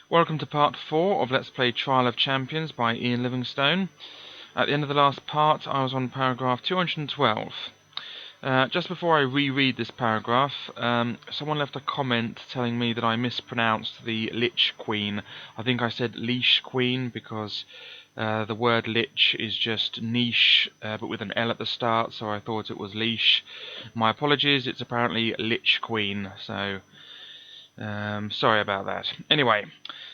Welcome to part 4 of Let's Play Trial of Champions by Ian Livingstone. At the end of the last part, I was on paragraph 212. Just before I reread this paragraph, someone left a comment telling me that I mispronounced the Lich Queen. I think I said Leash Queen because the word Lich is just niche, but with an L at the start, so I thought it was leash. My apologies, it's apparently Lich Queen, so sorry about that. Anyway,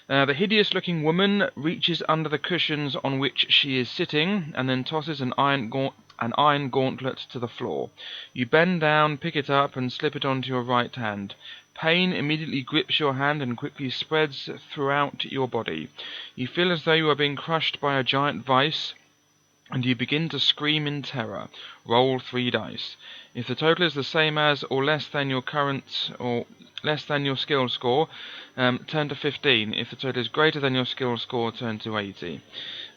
the hideous-looking woman reaches under the cushions on which she is sitting, and then tosses an iron gauntlet to the floor. You bend down, pick it up, and slip it onto your right hand. Pain immediately grips your hand and quickly spreads throughout your body. You feel as though you are being crushed by a giant vice, and you begin to scream in terror. Roll 3 dice. If the total is the same as or less than your skill score, turn to 15. If the total is greater than your skill score, turn to 80.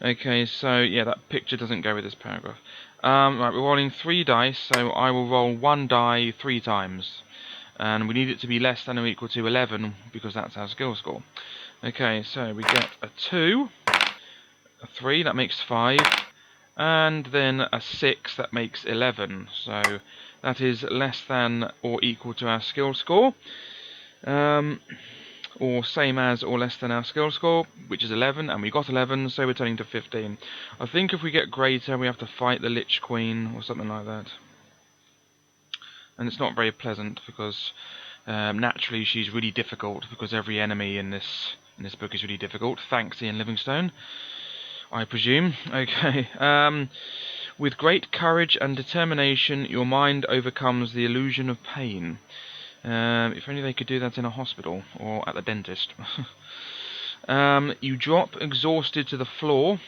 Okay, so yeah, that picture doesn't go with this paragraph. Right, we're rolling 3 dice, so I will roll 1 die 3 times. And we need it to be less than or equal to 11, because that's our skill score. Okay, so we get a 2, a 3, that makes 5, and then a 6, that makes 11. So that is less than or equal to our skill score. Or same as or less than our skill score, which is 11, and we got 11, so we're turning to 15. I think if we get greater, we have to fight the Lich Queen, or something like that. And it's not very pleasant, because naturally she's really difficult, because every enemy in this book is really difficult. Thanks, Ian Livingstone, I presume. Okay. With great courage and determination, your mind overcomes the illusion of pain. If only they could do that in a hospital, or at the dentist. You drop exhausted to the floor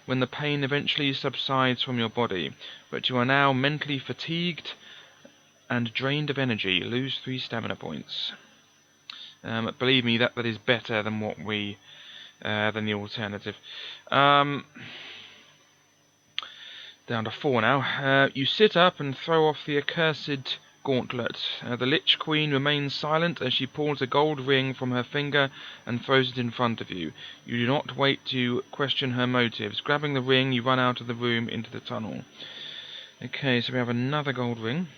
when the pain eventually subsides from your body, but you are now mentally fatigued and drained of energy. Lose 3 stamina points. Believe me, that is better than what we than the alternative. Down to 4 now. You sit up and throw off the accursed gauntlet. The Lich Queen remains silent as she pulls a gold ring from her finger and throws it in front of you. You do not wait to question her motives. Grabbing the ring, you run out of the room into the tunnel. Okay, so we have another gold ring.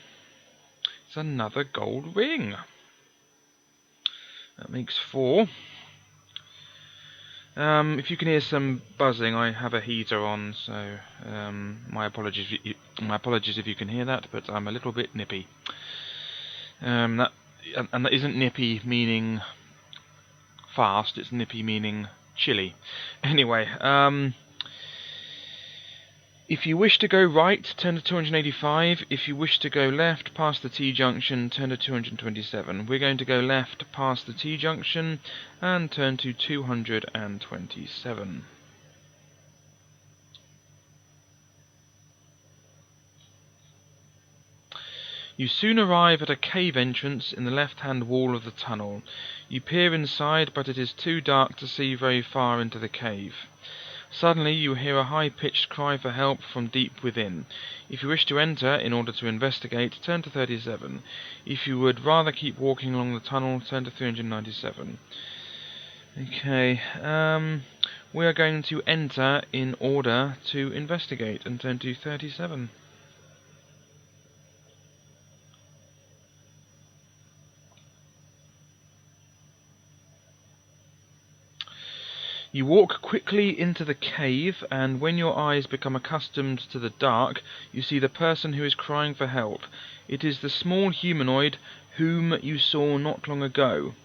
It's another gold ring. That makes 4. If you can hear some buzzing, I have a heater on, so my apologies if you can hear that, but I'm a little bit nippy. That isn't nippy meaning fast, it's nippy meaning chilly. Anyway, if you wish to go right, turn to 285. If you wish to go left past the T-junction, turn to 227. We're going to go left past the T-junction and turn to 227. You soon arrive at a cave entrance in the left-hand wall of the tunnel. You peer inside, but it is too dark to see very far into the cave. Suddenly you hear a high-pitched cry for help from deep within. If you wish to enter in order to investigate, turn to 37. If you would rather keep walking along the tunnel, turn to 397. Okay, we are going to enter in order to investigate and turn to 37. You walk quickly into the cave, and when your eyes become accustomed to the dark, you see the person who is crying for help. It is the small humanoid whom you saw not long ago,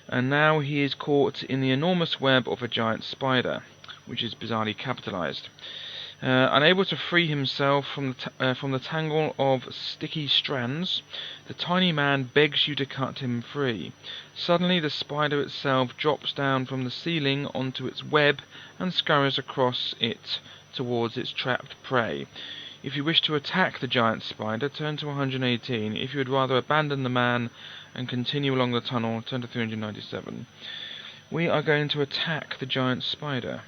and now he is caught in the enormous web of a giant spider, which is bizarrely capitalized. Unable to free himself from the tangle of sticky strands, the tiny man begs you to cut him free. Suddenly the spider itself drops down from the ceiling onto its web and scurries across it towards its trapped prey. If you wish to attack the giant spider, turn to 118. If you would rather abandon the man and continue along the tunnel, turn to 397. We are going to attack the giant spider.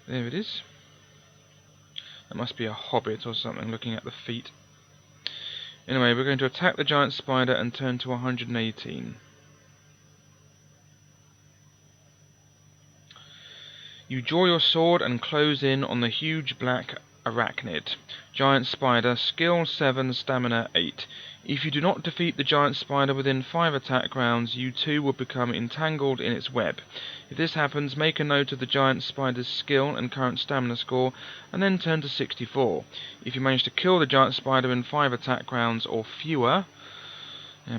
There it is. That must be a hobbit or something, looking at the feet. Anyway, we're going to attack the giant spider and turn to 118. You draw your sword and close in on the huge black arachnid. Giant spider, skill 7, stamina 8. If you do not defeat the giant spider within 5 attack rounds, you too will become entangled in its web. If this happens, make a note of the giant spider's skill and current stamina score, and then turn to 64. If you manage to kill the giant spider in 5 attack rounds or fewer,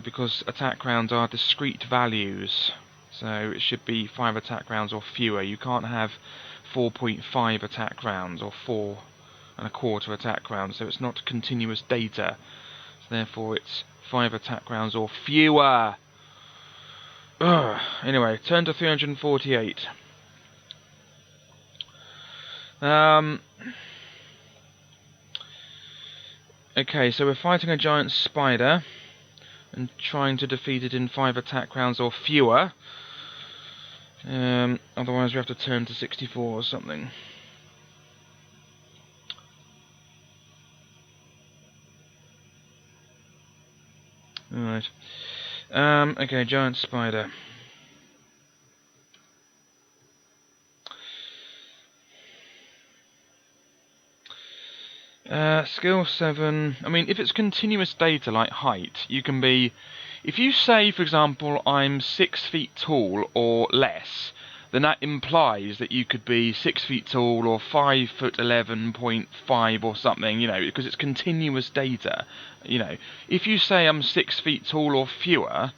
because attack rounds are discrete values, so it should be 5 attack rounds or fewer. You can't have 4.5 attack rounds or 4¼ attack rounds, so it's not continuous data. So therefore it's 5 attack rounds or fewer. Ugh. Anyway, turn to 348. Okay, so we're fighting a giant spider and trying to defeat it in 5 attack rounds or fewer. Otherwise we have to turn to 64 or something. Alright. Okay, giant spider. Skill 7. I mean, if it's continuous data like height, you can be... If you say, for example, I'm 6 feet tall or less, then that implies that you could be 6 feet tall or 5 foot 11.5 or something, you know, because it's continuous data. You know, if you say I'm 6 feet tall or fewer,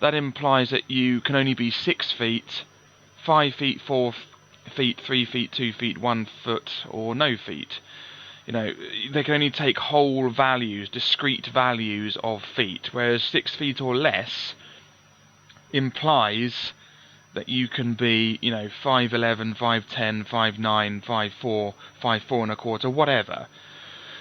that implies that you can only be 6 feet, 5 feet, 4 feet, 3 feet, 2 feet, 1 foot, or no feet. You know, they can only take whole values, discrete values of feet, whereas 6 feet or less implies that you can be, you know, 5'11", 5'10", 5'9", 5'4", 5'4¼ whatever.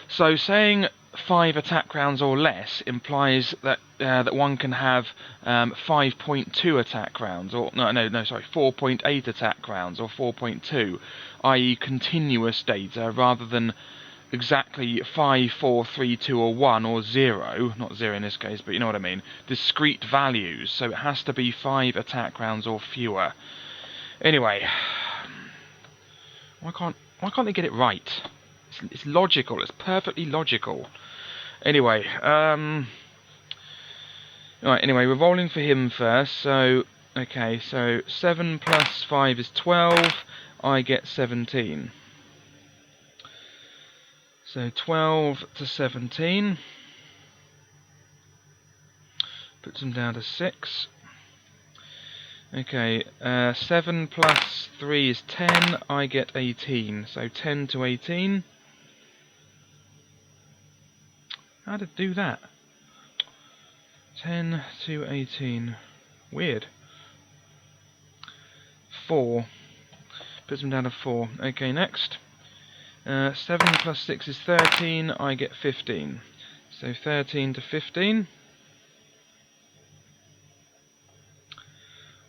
So saying 5 attack rounds or less implies that that one can have 5.2 attack rounds, or sorry, 4.8 attack rounds, or 4.2, i.e. continuous data, rather than exactly 5, 4, 3, 2, or 1, or 0, not 0 in this case, but you know what I mean, discrete values, so it has to be 5 attack rounds or fewer. Anyway, why can't they get it right? It's logical, it's perfectly logical. Anyway, right, anyway, we're rolling for him first, so, okay, so 7 plus 5 is 12, I get 17. So 12 to 17, puts him down to 6. Okay, 7 plus 3 is 10, I get 18. So 10 to 18. How did it do that? 10 to 18. Weird. 4. Puts him down to 4. Okay, next. 7 plus 6 is 13, I get 15. So 13 to 15.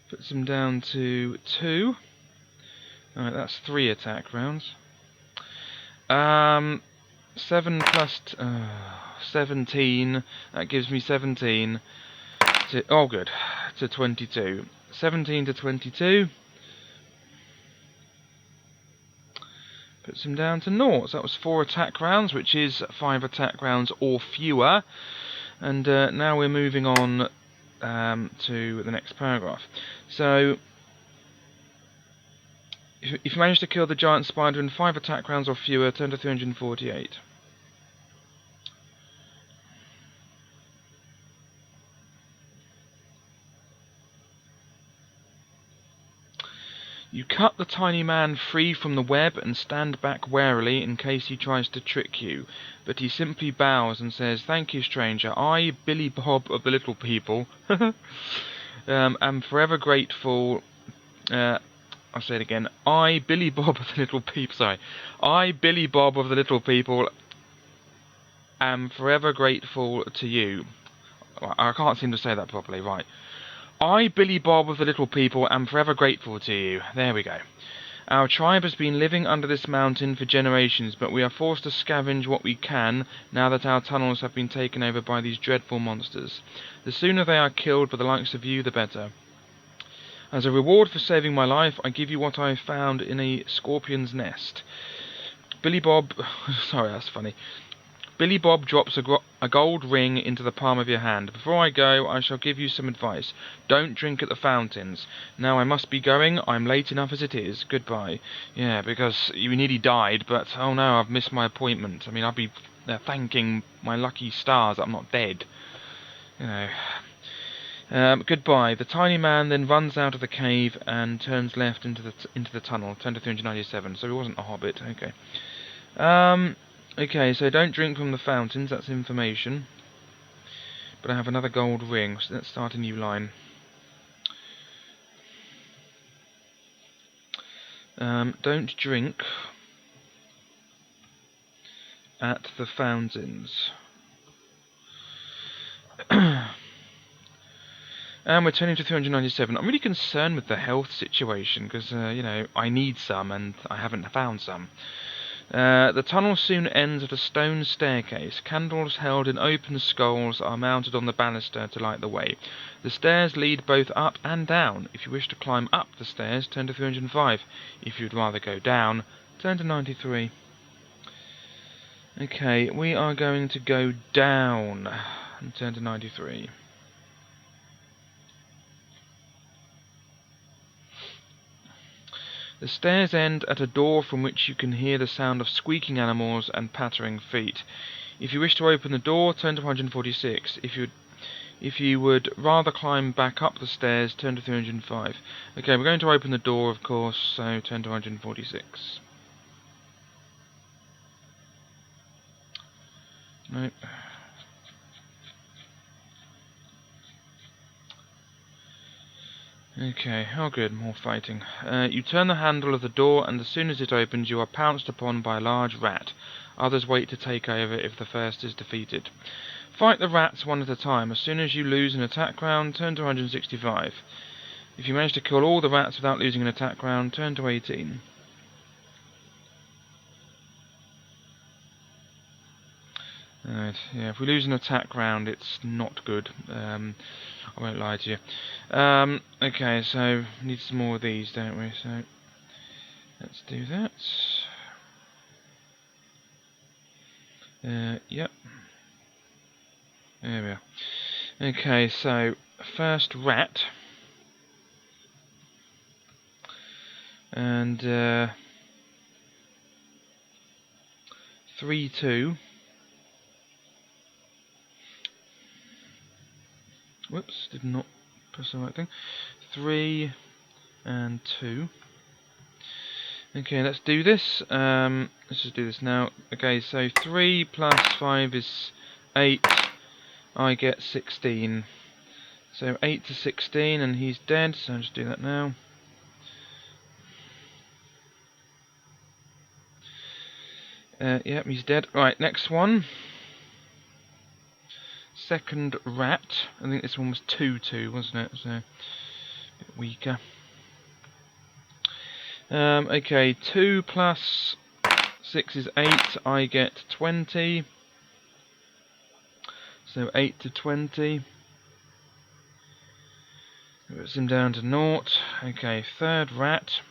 Puts him down to 2. Alright, that's 3 attack rounds. 7 plus 17, that gives me 17 to, oh good, to 22. 17 to 22. Puts him down to 0. So that was 4 attack rounds, which is 5 attack rounds or fewer. And now we're moving on to the next paragraph. So, if you manage to kill the giant spider in 5 attack rounds or fewer, turn to 348. You cut the tiny man free from the web and stand back warily in case he tries to trick you. But he simply bows and says, "Thank you, stranger. I, Billy Bob of the Little People, am forever grateful." I'll say it again. I, Billy Bob of the Little People. Sorry. I, Billy Bob of the Little People, am forever grateful to you. I can't seem to say that properly. Right. I, Billy Bob of the Little People, am forever grateful to you. There we go. Our tribe has been living under this mountain for generations, but we are forced to scavenge what we can now that our tunnels have been taken over by these dreadful monsters. The sooner they are killed by the likes of you, the better. As a reward for saving my life, I give you what I found in a scorpion's nest. Billy Bob... Sorry, that's funny. Billy Bob drops a gold ring into the palm of your hand. Before I go, I shall give you some advice. Don't drink at the fountains. Now I must be going. I'm late enough as it is. Goodbye. Yeah, because you nearly died, but oh no, I've missed my appointment. I mean, I'll be thanking my lucky stars that I'm not dead. You know. Goodbye. The tiny man then runs out of the cave and turns left into the tunnel. Turn to 397. So he wasn't a hobbit. Okay. Okay, so don't drink from the fountains, that's information. But I have another gold ring, so let's start a new line. Don't drink at the fountains. And we're turning to 397. I'm really concerned with the health situation, because, you know, I need some, and I haven't found some. The tunnel soon ends at a stone staircase. Candles held in open skulls are mounted on the banister to light the way. The stairs lead both up and down. If you wish to climb up the stairs, turn to 305. If you'd rather go down, turn to 93. Okay, we are going to go down and turn to 93. The stairs end at a door from which you can hear the sound of squeaking animals and pattering feet. If you wish to open the door, turn to 146. If you would rather climb back up the stairs, turn to 305. Okay, we're going to open the door, of course, so turn to 146. Nope. Okay, oh good, more fighting. You turn the handle of the door, and as soon as it opens, you are pounced upon by a large rat. Others wait to take over if the first is defeated. Fight the rats one at a time. As soon as you lose an attack round, turn to 165. If you manage to kill all the rats without losing an attack round, turn to 18. Right, yeah, if we lose an attack round, it's not good. I won't lie to you. Okay, so we need some more of these, don't we? So let's do that. Yep. There we are. Okay, so first rat. And 3, 2. Whoops, did not press the right thing. 3 and 2. Okay, let's do this. Let's just do this now. Okay, so 3 plus 5 is 8. I get 16. So 8 to 16, and he's dead, so I'll just do that now. Yep, he's dead. Right, next one. Second rat. I think this one was 2-2, wasn't it? So a bit weaker. Okay, 2 plus 6 is 8. I get 20. So 8 to 20. Puts him down to 0. Okay, third rat.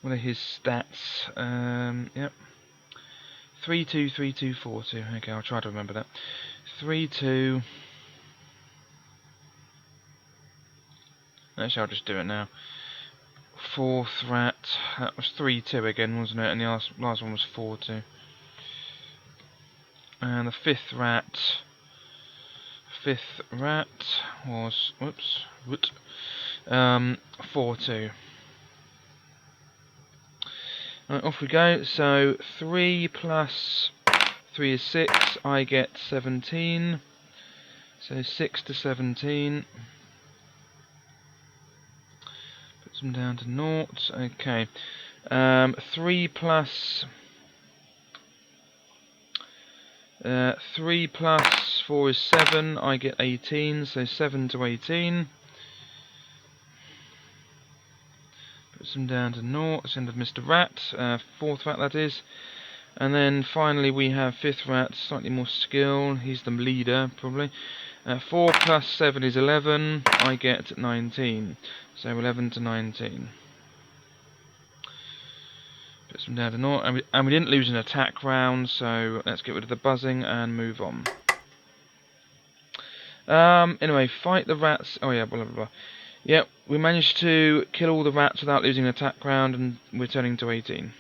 What are his stats? Yep. 3, 2, 3, 2, 4, 2. Okay, I'll try to remember that. 3, 2. Actually, I'll just do it now. Fourth rat. That was 3, 2 again, wasn't it? And the last one was 4, 2. And the fifth rat. Fifth rat was 4, 2. Right, off we go. So 3 plus 3 is 6. I get 17. So 6 to 17. Puts them down to 0. Okay. 3 plus 4 is 7. I get 18. So 7 to 18. Puts them down to 0. End of Mr. Rat. Fourth rat, that is. And then finally we have fifth rat, slightly more skill. He's the leader, probably. 4 plus 7 is 11. I get 19. So 11 to 19. Put some down to 0. And we didn't lose an attack round, so let's get rid of the buzzing and move on. Anyway, fight the rats. Oh yeah, blah blah blah. Yep, we managed to kill all the rats without losing an attack round, and we're turning to 18.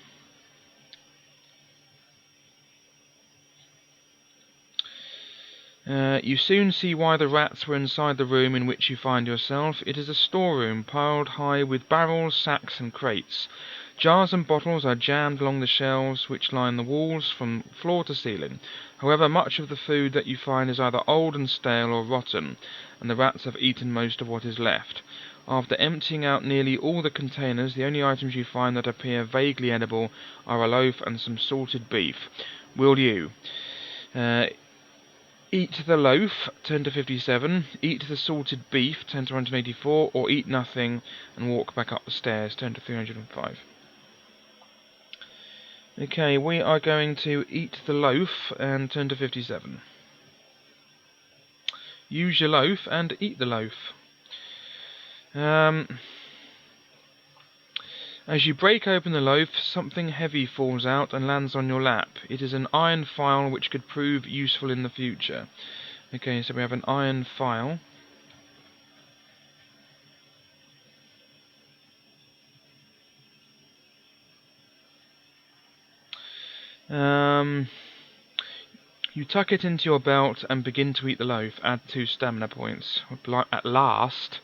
You soon see why the rats were inside the room in which you find yourself. It is a storeroom piled high with barrels, sacks and crates. Jars and bottles are jammed along the shelves which line the walls from floor to ceiling. However, much of the food that you find is either old and stale or rotten, and the rats have eaten most of what is left. After emptying out nearly all the containers, the only items you find that appear vaguely edible are a loaf and some salted beef. Will you eat the loaf, turn to 57, eat the salted beef, turn to 184, or eat nothing and walk back up the stairs, turn to 305. Okay, we are going to eat the loaf and turn to 57. Use your loaf and eat the loaf. As you break open the loaf, something heavy falls out and lands on your lap. It is an iron file which could prove useful in the future. Okay, so we have an iron file. You tuck it into your belt and begin to eat the loaf. Add 2 stamina points. At last.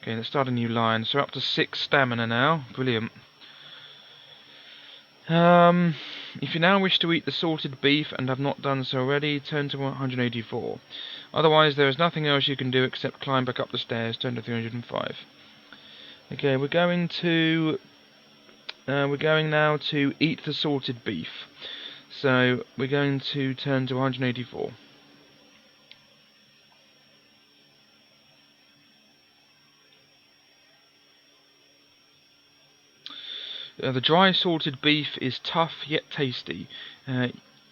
Okay, let's start a new line. So up to 6 stamina now. Brilliant. If you now wish to eat the salted beef and have not done so already, turn to 184. Otherwise, there is nothing else you can do except climb back up the stairs. Turn to 305. Okay, we're going now to eat the salted beef. So we're going to turn to 184. The dry salted beef is tough yet tasty.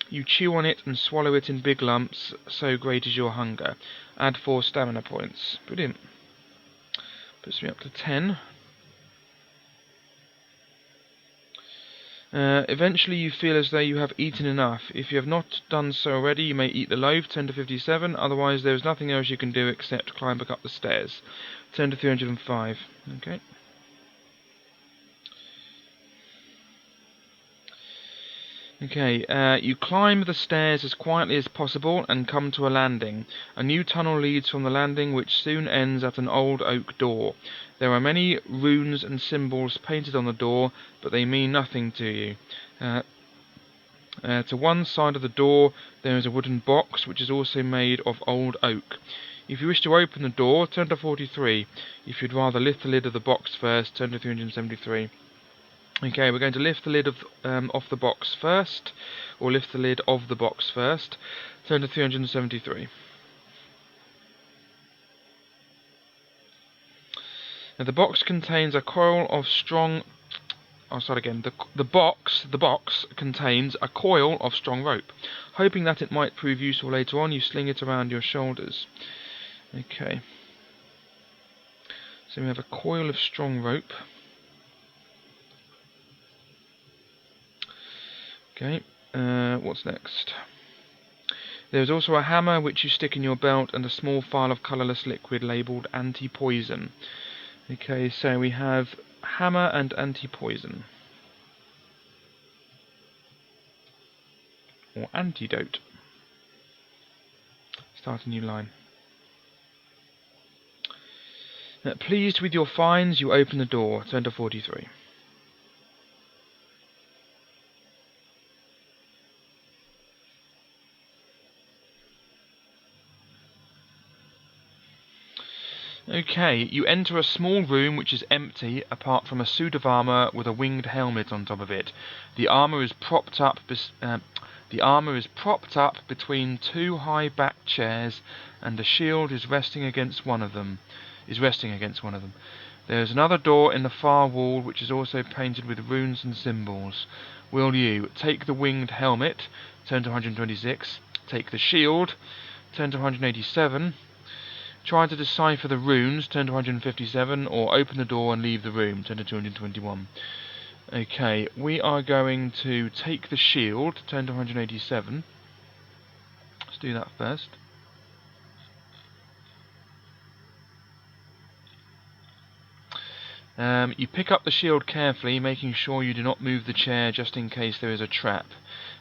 You chew on it and swallow it in big lumps, so great is your hunger. Add 4 stamina points. Brilliant. Puts me up to 10. Eventually you feel as though you have eaten enough. If you have not done so already, you may eat the loaf, turn to 57. Otherwise, there is nothing else you can do except climb back up the stairs. Turn to 305. Okay. Okay, you climb the stairs as quietly as possible and come to a landing. A new tunnel leads from the landing, which soon ends at an old oak door. There are many runes and symbols painted on the door, but they mean nothing to you. To one side of the door there is a wooden box, which is also made of old oak. If you wish to open the door, turn to 43. If you'd rather lift the lid of the box first, turn to 373. Okay, we're going to lift the lid off the box first, or lift the lid of the box first. Turn to 373. Now the box contains a coil of strong. I'll start again. The box contains a coil of strong rope. Hoping that it might prove useful later on, you sling it around your shoulders. Okay. So we have a coil of strong rope. Okay, what's next? There's also a hammer which you stick in your belt and a small phial of colourless liquid labelled anti-poison. Okay, so we have hammer and anti-poison. Or antidote. Start a new line. Pleased with your finds, you open the door. Turn to 43. Okay, you enter a small room which is empty apart from a suit of armour with a winged helmet on top of it. The armour is propped up between 2 high-backed chairs, and a shield is resting against one of them. There is another door in the far wall which is also painted with runes and symbols. Will you take the winged helmet, turn to 126, take the shield, turn to 187. Try to decipher the runes, turn to 157, or open the door and leave the room, turn to 221. Okay, we are going to take the shield, turn to 187. Let's do that first. You pick up the shield carefully, making sure you do not move the chair just in case there is a trap.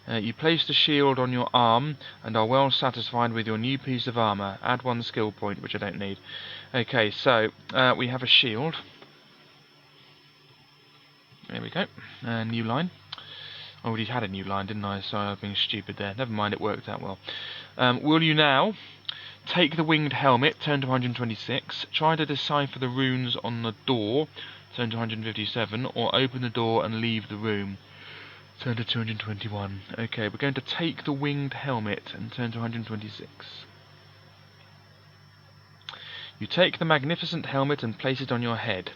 You place the shield on your arm and are well satisfied with your new piece of armour. Add 1 skill point, which I don't need. Okay, so we have a shield. There we go. New line. I already had a new line, didn't I? So I've been stupid there. Never mind, it worked out well. Will you now take the winged helmet, turn to 126, try to decipher the runes on the door, turn to 157, or open the door and leave the room, turn to 221. Okay, we're going to take the winged helmet and turn to 126. You take the magnificent helmet and place it on your head.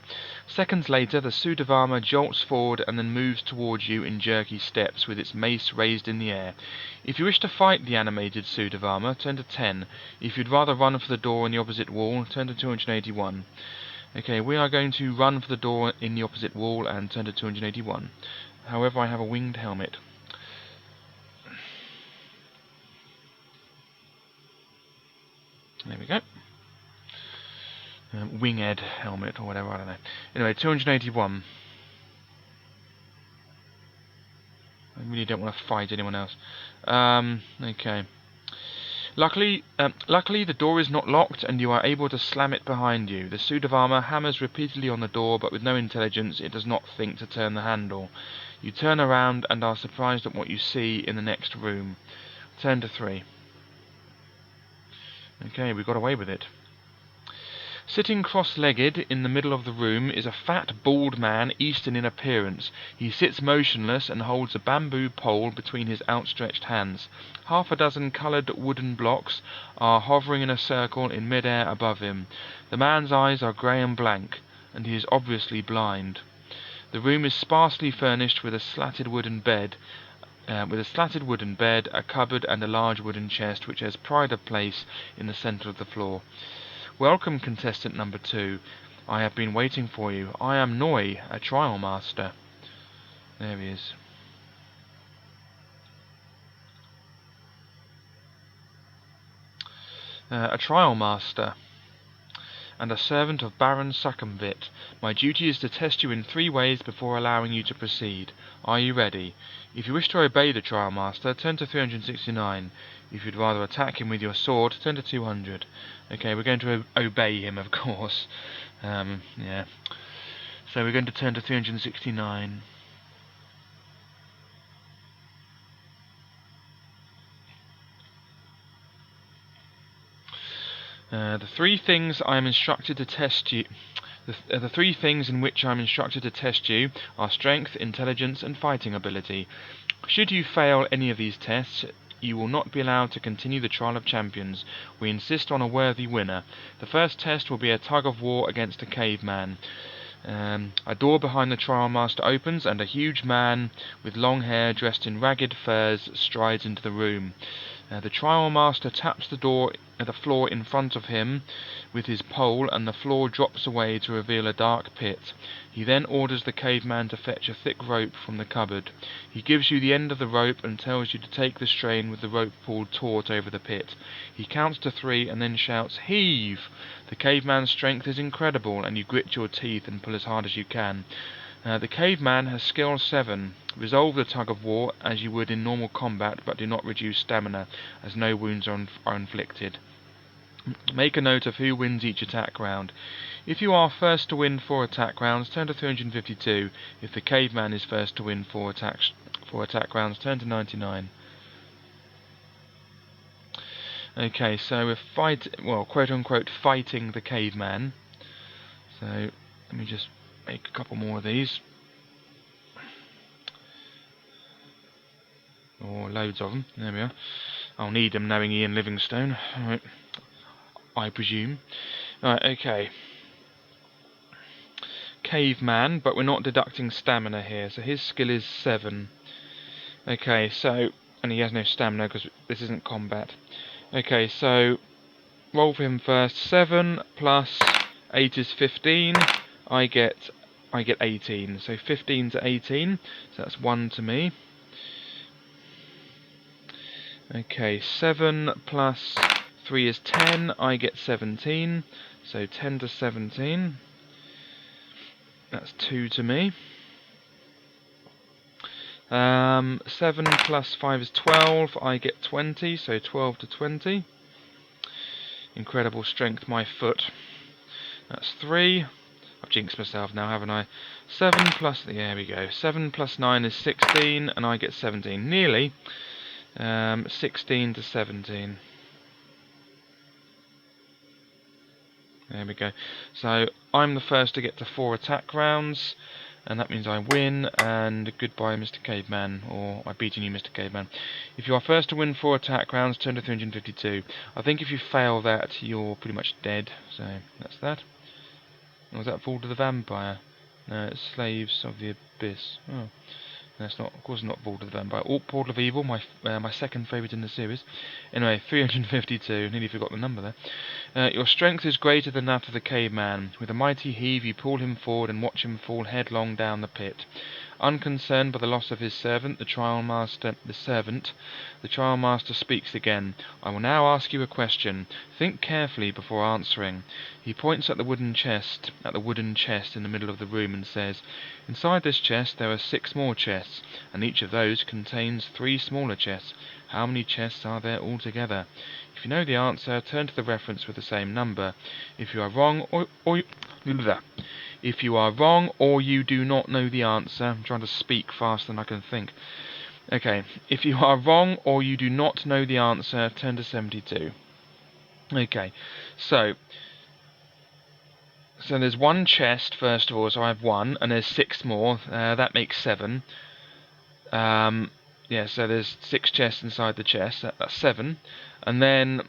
Seconds later, the suit of armour jolts forward and then moves towards you in jerky steps, with its mace raised in the air. If you wish to fight the animated suit of armour, turn to 10. If you'd rather run for the door in the opposite wall, turn to 281. Okay, we are going to run for the door in the opposite wall and turn to 281. However, I have a winged helmet. There we go. Winged helmet or whatever, I don't know. Anyway, 281. I really don't want to fight anyone else. Okay. Luckily, the door is not locked and you are able to slam it behind you. The suit of armour hammers repeatedly on the door, but with no intelligence it does not think to turn the handle. You turn around and are surprised at what you see in the next room. Turn to 3. Okay, we got away with it. Sitting cross-legged in the middle of the room is a fat, bald man, Eastern in appearance. He sits motionless and holds a bamboo pole between his outstretched hands. Half a dozen coloured wooden blocks are hovering in a circle in mid-air above him. The man's eyes are grey and blank, and he is obviously blind. The room is sparsely furnished with a slatted wooden bed, a cupboard, and a large wooden chest, which has pride of place in the centre of the floor. Welcome, contestant number 2. I have been waiting for you. I am Noi, a trial master. There he is. A trial master and a servant of Baron Succumbit. My duty is to test you in 3 ways before allowing you to proceed. Are you ready? If you wish to obey the trial master, turn to 369. If you'd rather attack him with your sword, turn to 200. Okay, we're going to obey him, of course. Yeah. So we're going to turn to 369. The 3 things I am instructed to test you. The 3 things in which I am instructed to test you are strength, intelligence, and fighting ability. Should you fail any of these tests, you will not be allowed to continue the trial of champions. We insist on a worthy winner. The first test will be a tug of war against a caveman. A door behind the trial master opens, and a huge man with long hair dressed in ragged furs strides into the room. The trial master taps the floor in front of him with his pole, and the floor drops away to reveal a dark pit. He then orders the caveman to fetch a thick rope from the cupboard. He gives you the end of the rope and tells you to take the strain with the rope pulled taut over the pit. He counts to 3 and then shouts, "Heave!" The caveman's strength is incredible, and you grit your teeth and pull as hard as you can. The caveman has skill 7. Resolve the tug of war as you would in normal combat, but do not reduce stamina, as no wounds are inflicted. Make a note of who wins each attack round. If you are first to win 4 attack rounds, turn to 352. If the caveman is first to win 4 attack rounds, turn to 99. Okay, so we're quote-unquote fighting the caveman. So let me just make a couple more of these. Or loads of them. There we are. I'll need them knowing Ian Livingstone. Right. I presume. Right, okay. Caveman, but we're not deducting stamina here, so his skill is 7. Okay, so, and he has no stamina because this isn't combat. Okay, so roll for him first. 7 plus 8 is 15. I get 18. So 15 to 18. So that's 1 to me. Okay, 7 plus 3 is 10. I get 17. So 10 to 17. That's 2 to me. 7 plus 5 is 12. I get 20. So 12 to 20. Incredible strength, my foot. That's 3. I've jinxed myself now, haven't I? 7 plus... There we go. 7 plus 9 is 16, and I get 17. Nearly. 16 to 17. There we go. So, I'm the first to get to 4 attack rounds, and that means I win, and goodbye, Mr. Caveman, or I've beaten you, Mr. Caveman. If you are first to win 4 attack rounds, turn to 352. I think if you fail that, you're pretty much dead, so that's that. Or was that Vault of the Vampire? No, it's Slaves of the Abyss. Oh, that's not, of course, not Vault of the Vampire. Oh, Portal of Evil, my second favourite in the series. Anyway, 352. Nearly forgot the number there. Your strength is greater than that of the caveman. With a mighty heave, you pull him forward and watch him fall headlong down the pit. Unconcerned by the loss of his servant, the trial master speaks again. I will now ask you a question. Think carefully before answering. He points at the wooden chest in the middle of the room, and says, "Inside this chest there are 6 more chests, and each of those contains 3 smaller chests. How many chests are there altogether? If you know the answer, turn to the reference with the same number. If you are wrong, If you are wrong or you do not know the answer..." I'm trying to speak faster than I can think. Okay, if you are wrong or you do not know the answer, turn to 72. Okay, so there's 1 chest, first of all, so I have 1, and there's 6 more, that makes 7. Yeah, so there's 6 chests inside the chest, that's 7. And then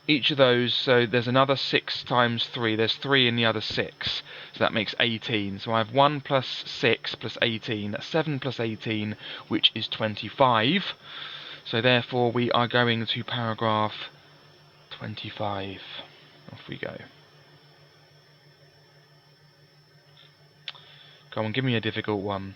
each of those, so there's another 6 times 3, there's 3 in the other 6, so that makes 18. So I have 1 plus 6 plus 18, that's 7 plus 18, which is 25. So therefore we are going to paragraph 25. Off we go. Come on, give me a difficult one.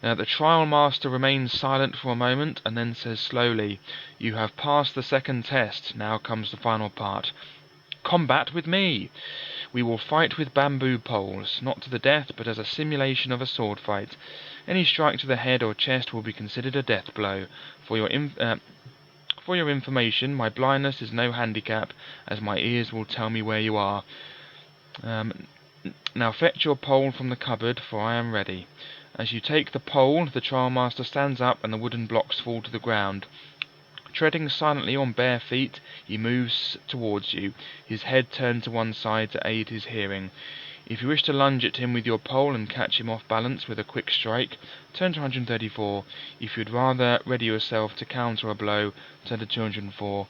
The trial master remains silent for a moment and then says slowly, "You have passed the second test. Now comes the final part. Combat with me! We will fight with bamboo poles, not to the death, but as a simulation of a sword fight. Any strike to the head or chest will be considered a death blow. For your information, my blindness is no handicap, as my ears will tell me where you are. Now fetch your pole from the cupboard, for I am ready." As you take the pole, the trial master stands up and the wooden blocks fall to the ground. Treading silently on bare feet, he moves towards you, his head turned to one side to aid his hearing. If you wish to lunge at him with your pole and catch him off balance with a quick strike, turn to 134. If you'd rather ready yourself to counter a blow, turn to 204.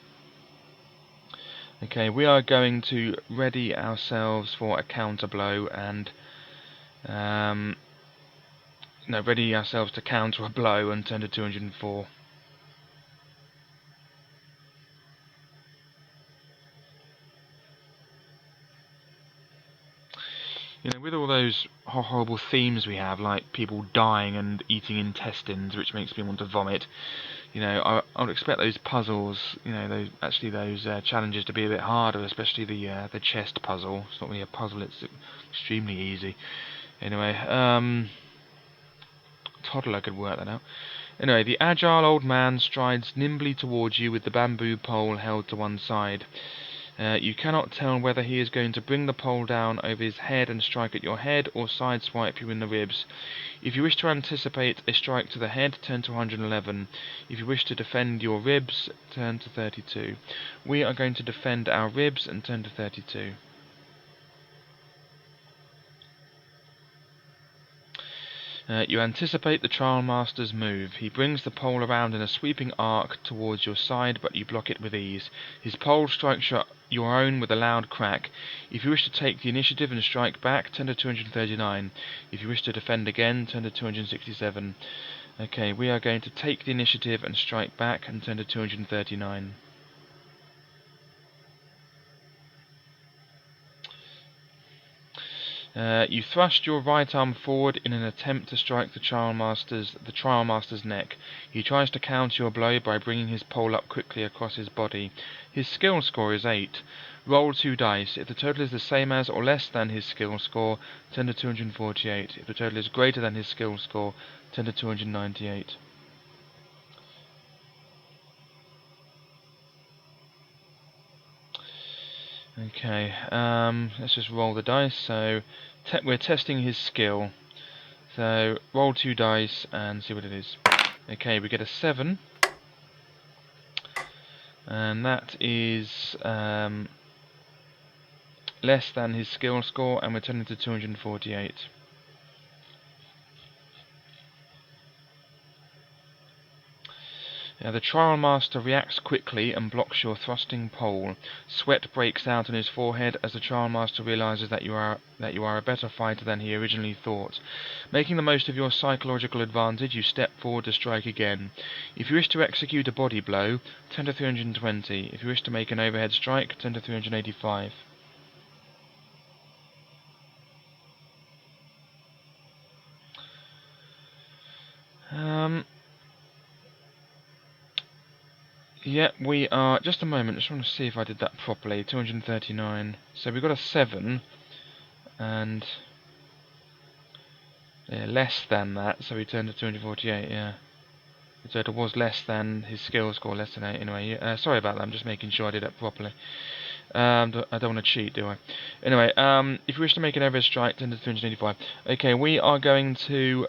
Okay, we are going to ready ourselves for a counter blow and ready ourselves to counter a blow and turn to 204. With all those horrible themes we have, like people dying and eating intestines, which makes me want to vomit, I would expect those puzzles, those challenges to be a bit harder, especially the chest puzzle. It's not really a puzzle; it's extremely easy. Anyway, toddler could work that out. Anyway, the agile old man strides nimbly towards you with the bamboo pole held to one side. You cannot tell whether he is going to bring the pole down over his head and strike at your head, or sideswipe you in the ribs. If you wish to anticipate a strike to the head, turn to 111. If you wish to defend your ribs, turn to 32. We are going to defend our ribs and turn to 32. You anticipate the trial master's move. He brings the pole around in a sweeping arc towards your side, but you block it with ease. His pole strikes your own with a loud crack. If you wish to take the initiative and strike back, turn to 239. If you wish to defend again, turn to 267. Okay, we are going to take the initiative and strike back and turn to 239. You thrust your right arm forward in an attempt to strike the trial master's neck. He tries to counter your blow by bringing his pole up quickly across his body. His skill score is 8. Roll 2 dice. If the total is the same as or less than his skill score, turn to 248. If the total is greater than his skill score, turn to 298. Okay, let's just roll the dice. So we're testing his skill. So roll 2 dice and see what it is. Okay, we get a 7, and that is less than his skill score, and we're turning to 248. Now, the trial master reacts quickly and blocks your thrusting pole. Sweat breaks out on his forehead as the trial master realizes that you are a better fighter than he originally thought. Making the most of your psychological advantage, you step forward to strike again. If you wish to execute a body blow, turn to 320. If you wish to make an overhead strike, turn to 385. Yeah, we are. Just a moment, just want to see if I did that properly. 239. So we got a 7, and yeah, less than that, so we turned to 248, yeah. So it was less than his skill score, less than 8 anyway. Sorry about that, I'm just making sure I did that properly. I don't want to cheat, do I? Anyway, if you wish to make an overhead strike, turn to 385. Okay, we are going to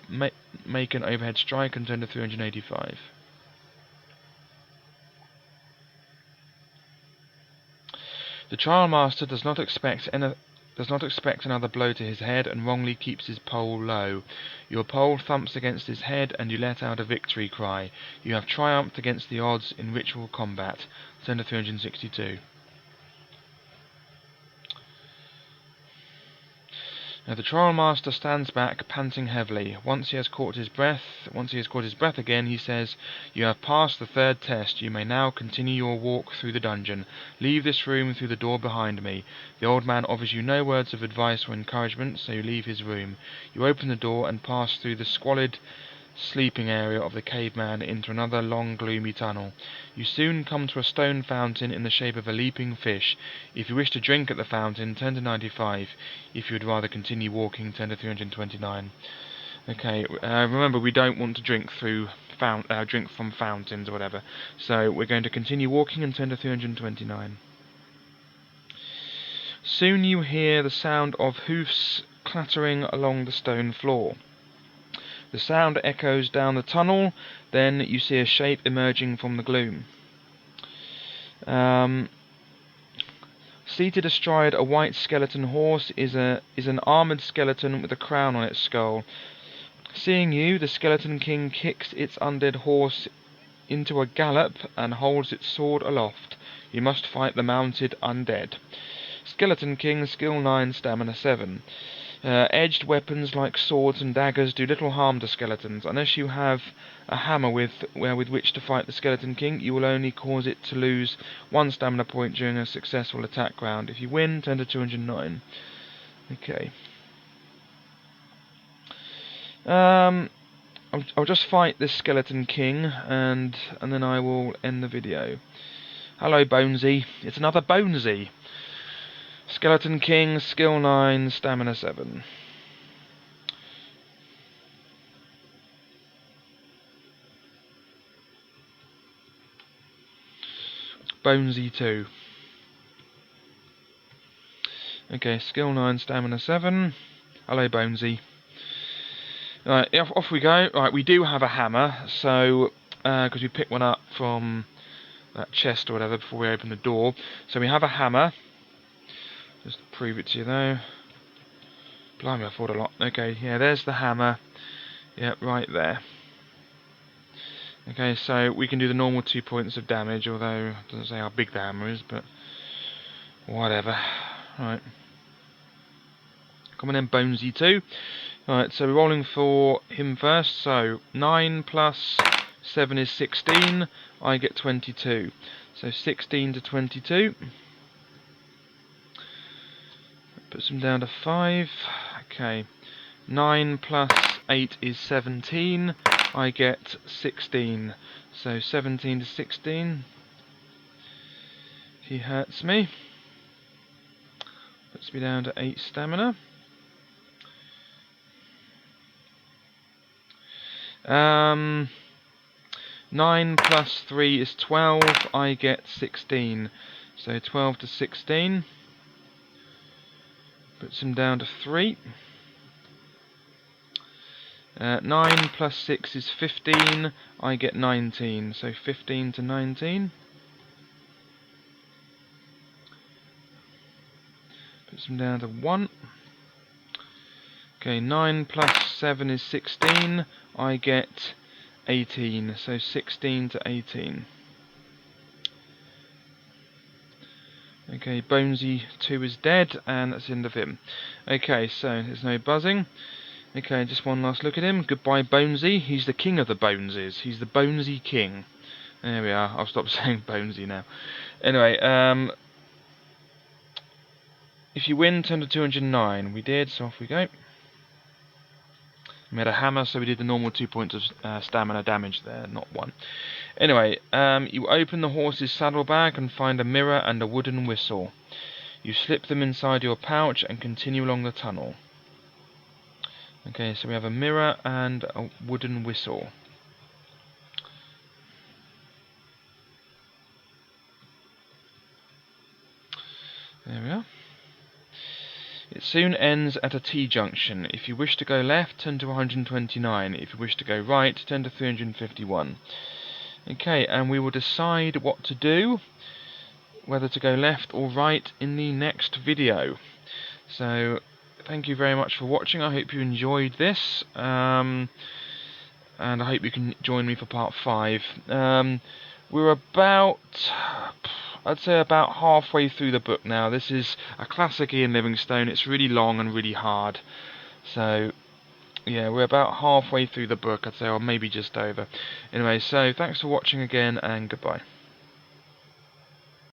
make an overhead strike and turn to 385. The trial master does not expect another blow to his head and wrongly keeps his pole low. Your pole thumps against his head and you let out a victory cry. You have triumphed against the odds in ritual combat. Turn to 362. Now the trial master stands back, panting heavily. Once he has caught his breath again, he says, "You have passed the 3rd test. You may now continue your walk through the dungeon. Leave this room through the door behind me." The old man offers you no words of advice or encouragement, so you leave his room. You open the door and pass through the squalid sleeping area of the caveman into another long gloomy tunnel. You soon come to a stone fountain in the shape of a leaping fish. If you wish to drink at the fountain, turn to 95. If you would rather continue walking, turn to 329. Okay, remember we don't want to drink from fountains or whatever, so we're going to continue walking and turn to 329. Soon you hear the sound of hoofs clattering along the stone floor. The sound echoes down the tunnel, then you see a shape emerging from the gloom. Seated astride a white skeleton horse is an armoured skeleton with a crown on its skull. Seeing you, the Skeleton King kicks its undead horse into a gallop and holds its sword aloft. You must fight the mounted undead. Skeleton King, skill 9, stamina 7. Edged weapons like swords and daggers do little harm to skeletons. Unless you have a hammer with which to fight the Skeleton King, you will only cause it to lose 1 stamina point during a successful attack round. If you win, turn to 209. Okay. I'll just fight this Skeleton King, and then I will end the video. Hello, Bonesy. It's another Bonesy. Skeleton King, skill 9, stamina 7. Bonesy 2. Okay, skill 9, stamina 7. Hello, Bonesy. Right, off we go. Right, we do have a hammer, so because we picked one up from that chest or whatever before we open the door. So we have a hammer. Just to prove it to you though. Blimey, I thought a lot. Okay, yeah, there's the hammer. Yep, right there. Okay, so we can do the normal 2 points of damage, although it doesn't say how big the hammer is, but whatever. Right. Come on then, Bonesy 2. Alright, so we're rolling for him first. So 9 plus 7 is 16. I get 22. So 16 to 22. Puts him down to 5. Okay. 9 plus 8 is 17. I get 16. So 17 to 16. He hurts me. Puts me down to 8 stamina. 9 plus 3 is 12. I get 16. So 12 to 16. Puts him down to 3. 9 plus 6 is 15. I get 19. So 15 to 19. Puts him down to 1. Okay, 9 plus 7 is 16. I get 18. So 16 to 18. Okay, Bonesy 2 is dead, and that's the end of him. Okay, so there's no buzzing. Okay, just one last look at him. Goodbye, Bonesy. He's the king of the Boneses. He's the Bonesy king. There we are. I'll stop saying Bonesy now. Anyway, if you win, turn to 209. We did, so off we go. We had a hammer, so we did the normal 2 points of stamina damage there, not 1. Anyway, you open the horse's saddlebag and find a mirror and a wooden whistle. You slip them inside your pouch and continue along the tunnel. Okay, so we have a mirror and a wooden whistle. There we are. It soon ends at a T-junction. If you wish to go left, turn to 129. If you wish to go right, turn to 351. Okay, and we will decide what to do, whether to go left or right, in the next video. So, thank you very much for watching. I hope you enjoyed this, and I hope you can join me for part 5. We're about, I'd say about halfway through the book now. This is a classic Ian Livingstone. It's really long and really hard. So, yeah, we're about halfway through the book, I'd say, or maybe just over. Anyway, so thanks for watching again, and goodbye.